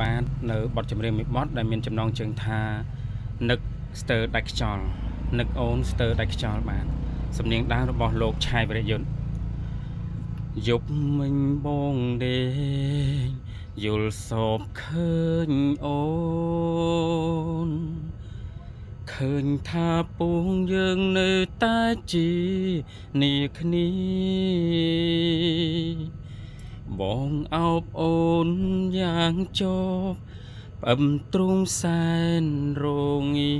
បាននៅបទចម្រៀងមួយបទដែលមានចំណងជើងថានឹកស្ទើរដាច់ខ្យល់នឹកអូនស្ទើរដាច់ខ្យល់បានសំនៀងដើមរបស់លោកឆាយវរយុទ្ធយប់មិញបងដេកយល់សោកឃើញអូនឃើញថាពួងយើងនៅតែជានេះគ្នាបងអោបអូនយ៉ាងចប់ផ្អឹមទ្រូងសែនរងី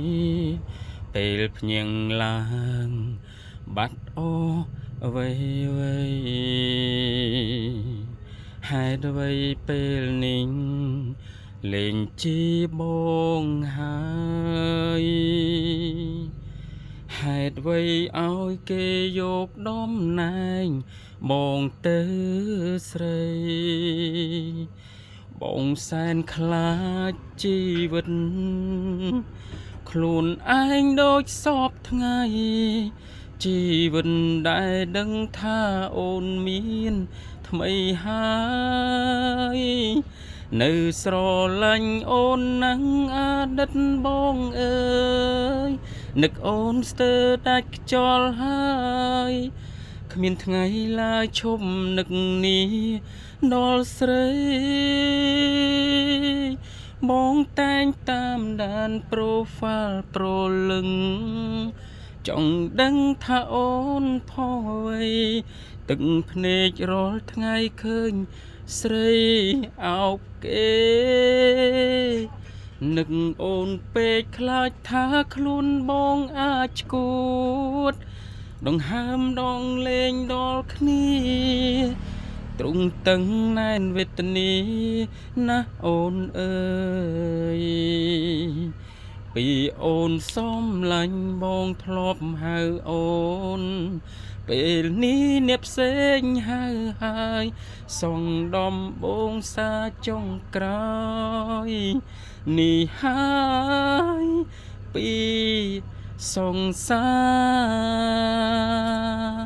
ពេលភ្ញៀងឡើងបាត់អូអ្វីហេតុអ្វីពេលនេះលេងជាបងហើយហេតុអ្វីឲ្យគេយកដំណែងបងទៅស្រីបងសែនខ្លាចជីវិតខ្លួនឯងដូចសពថ្ងៃជីវិតដែលដឹងថាអូនមានថ្មីហើយនៅស្រឡាញ់អូននឹងអតីតបងអើយនឹកអូនស្ទើរដាច់ខ្យល់ហើយគ្មានថ្ងៃឡើយឈប់នឹកនេះដល់ស្រីបងតែងតាមដាន profile ប្រលឹងចង់ដឹងថាអូនផងអ្វីទឹកភ្នែករាល់ថ្ងៃឃើញស្រីអោបគេនឹកអូនពេកខ្លាចថាខ្លួនបងអាចឈួតដង្ហើមដងលេងដល់គ្នាទ្រង់តឹងណែនវេទនាណាអូនអើយពីអូនសំឡាញ់បងធ្លាប់ហៅអូនពេលនេះអ្នកផ្សេងហៅហើយសងដំបងសាចុងក្រោយនេះហើយពីសង្សារ